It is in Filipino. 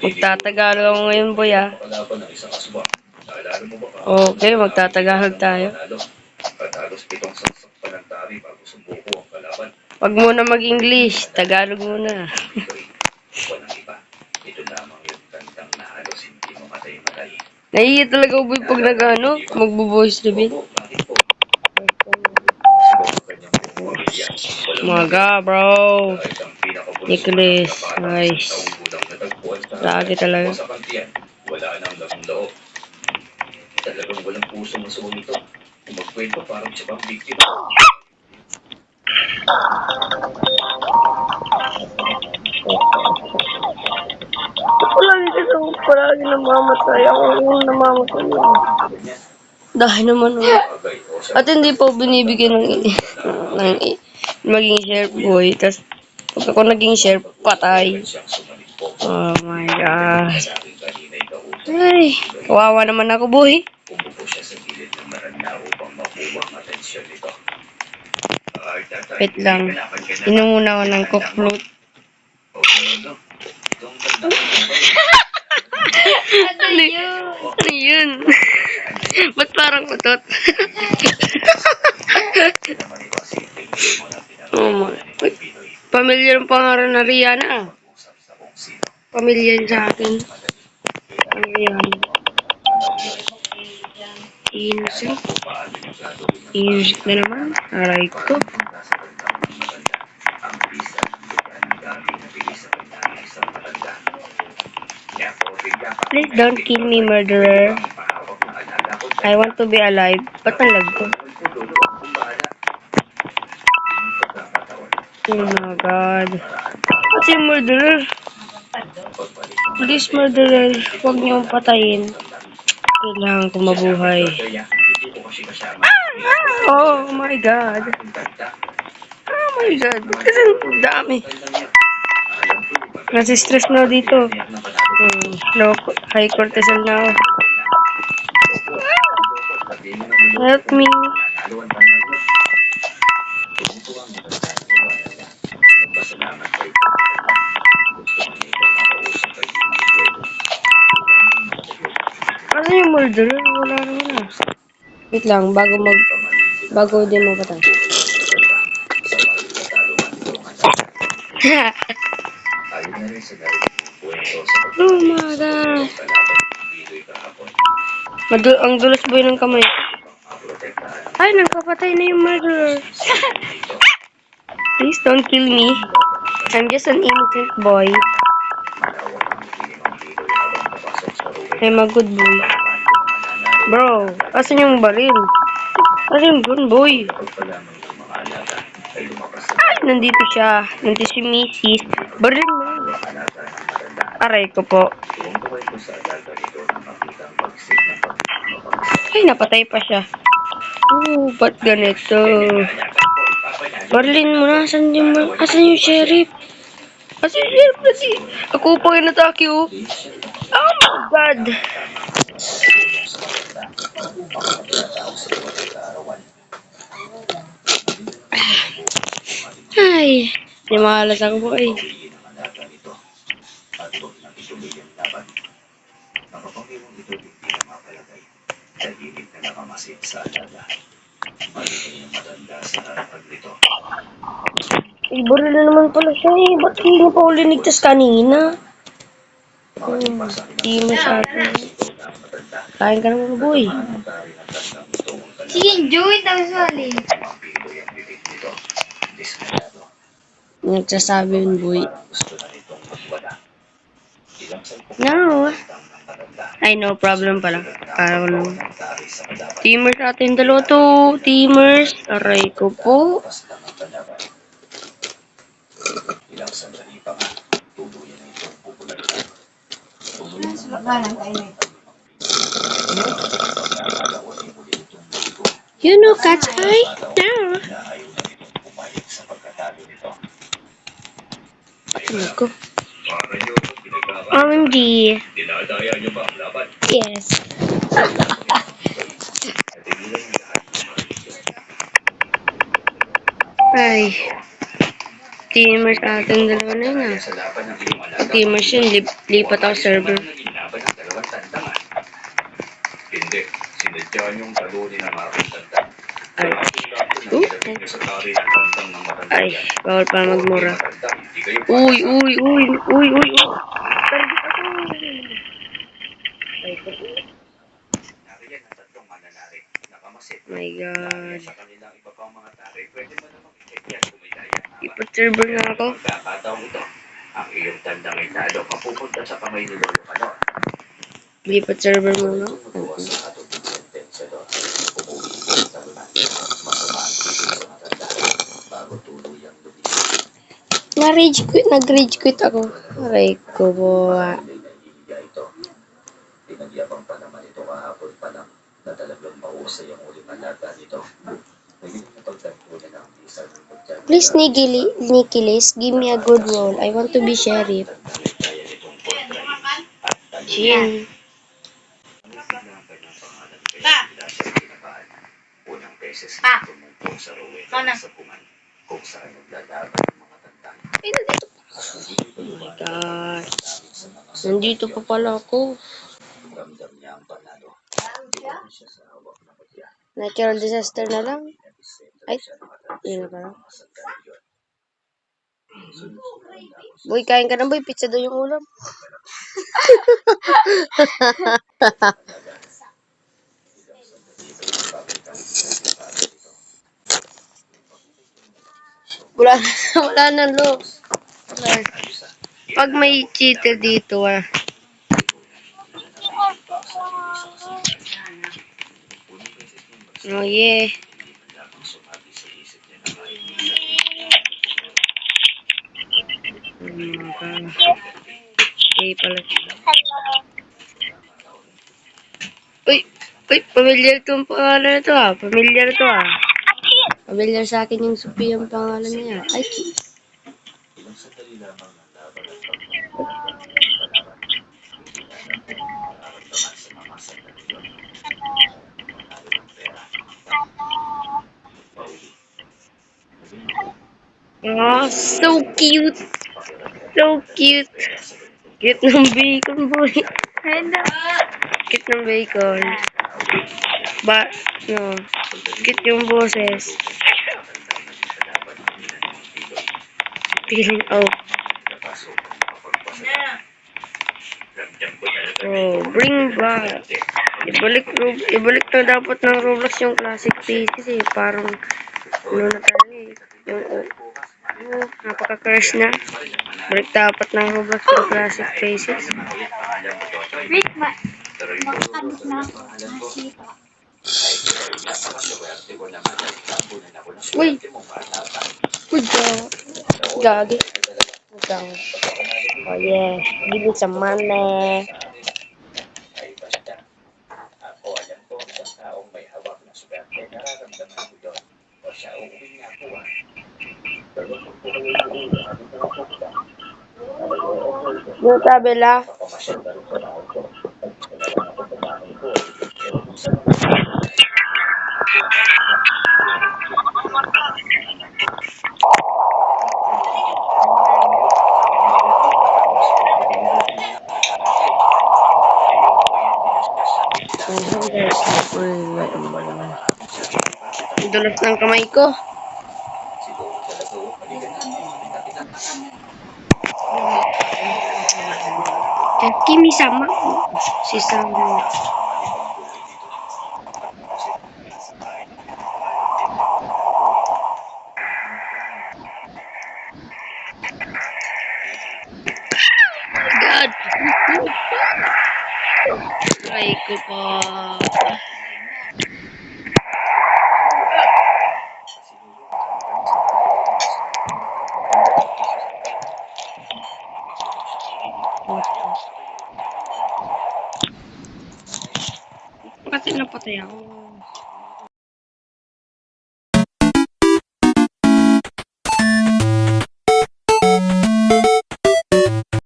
Magtatagalog ako ngayon, boy, ah. Okay, magtatagalog tayo. Wag muna mag-English, Tagalog muna. Naiiya talaga, boy, pag nag-ano, magbo-voice reveal. Maga, bro. Nicholas, nice. Lagi talaga. Wala nang lamang loob. Talagang walang puso ng suong ito. Kung magkwento parang siya bang biktima. Palagi namamatay. Ako yung namamatay. Dahil naman at hindi po binibigyan ng maging share, boy. Tapos pag ako naging share, patay. Oh my God. Ay, kawawa naman ako, boy. Wait lang. Inom muna ako ng coke float. Ano yun? Ba't parang utot? Oh my. Pamilya ng pangalan na Rihanna, ah. Pamilya yun sa akin. Ang Rihanna. Innocent. Innocent na naman. Aray ko. Please don't kill me, murderer. I want to be alive. Ba't nalag ko? Oh my God. Kasi murderer. Please, murderer. Huwag niyong patayin. Kailangan ko mabuhay. Oh my God. Oh my God. Kasi ang dami. Kasi stress na dito. Low, high cortisol na ako. Help me. Ano yung murderer? Wala naman, ah. Wait lang, bago din mo patay. Oh my God. Ang dulas, boy, ng kamay. Ay, nagpapatay na yung murderer. Please don't kill me. I'm just an innocent boy. I'm a good boy. Bro, asan yung baril? Asan yung boy? Ay, nandito siya. Nandito si Mrs. Baril mo. Aray ko po. Ay, napatay pa siya. Ba't ganito? Barlin mo na. Asan yung sheriff? Asan yung sheriff kasi? Ako pa inatake, oh. Oh my God. Ay, di makalas ako, boy. Baril na naman pala siya, eh. Ba't hindi mo pa uli ligtas kanina? Di mo sa akin. Kain ka naman, boy. Sige, enjoy daw sali. Nagsasabi yun, boy. No. Ay, no problem pala. Para ko naman. Teamers atin dalawa to. Teamers. Aray ko po. You know Cat's Eye? No. Patulog ko. OMG. Yes. Ay. Teamers ating dalawa na yun ah. Teamers yun, lipat ako server. Hindi, sinadya niyong talunin ang aking tanda. Ay. Ay, bawal pa magmura. Uy, uy, uy, uy, uy, uy. Nariyan ang tatlong mananari. Nakamasit. My God. Sa kanilang iba pang mga tari, pwede mo namang itigyan kung may daya. Lipat server na ako. Pagkakataong ito, ang iyong tandang italo mapupunta sa kamay ni Lolo Manor. Lipat server muna. Sa atong sentensya doon. Umuwi ang talunan. Masama ang titulo ng tanda. Bago tuloy ang lumipas. Nag-rage quit ako. Aray ko po. Ito. Pinagyabang pa naman ito kahapon pa lang na talagang mahusay ang uling alaga nito. Naging napagtagpo na ng isang pagtyaga. Please, Nikilis, give me a good role. I want to be sheriff. Chin. Unang beses na tumungkol sa ruweta sa puman kung saan naglalaban ang mga tanda. Ay, nandito pa. Oh my God. Nandito pa pala ako. Ramdam niya ang panalo. Siya sa hawak na kutya. Natural disaster na lang. Ay, yun na pala. Boy, kain ka na boy. Pizza daw yung ulam. Wala, wala na lo. Pag may cheater dito ah. Oh yeah. Okay pala. Uy, uy, familiar tong pangalan na to ah. Familiar to ah. Familiar sa akin yung Sophie ang pangalan niya. Ay, Ilang sandali lamang ang laban at pagpapalaban. Hindi na nararamdaman sa mga sandali yun. Manalo ng pera. Pauwi. oh, so cute. So cute. Cute ng bacon, boy. Cute ng bacon. No. Cute yung boses. Feeling out. Oh, bring back. Ibalik na dapat ng Roblox yung classic pieces eh. Parang, ano na tayo eh. Napaka-curse na. Balik dapat ng Roblox yung classic pieces. Wait, makakabot na ako. Nakita. Uy! Uy, gagi. Oh yeah, give me some money. Ako alam ko isang taong may hawak na swerte nararamdaman mo doon. O siya uuwi nga po ah. Pero kung po kayo uuwi, ano po ang pupunta? Yung tabela. Papamasyal na rin po na ako. Kailangan ako pagkain ko. Pero kung sa Dulas ng kamay ko. Kimi sama. Si Sama. God. Ay ko pa. Kasi napatay ako.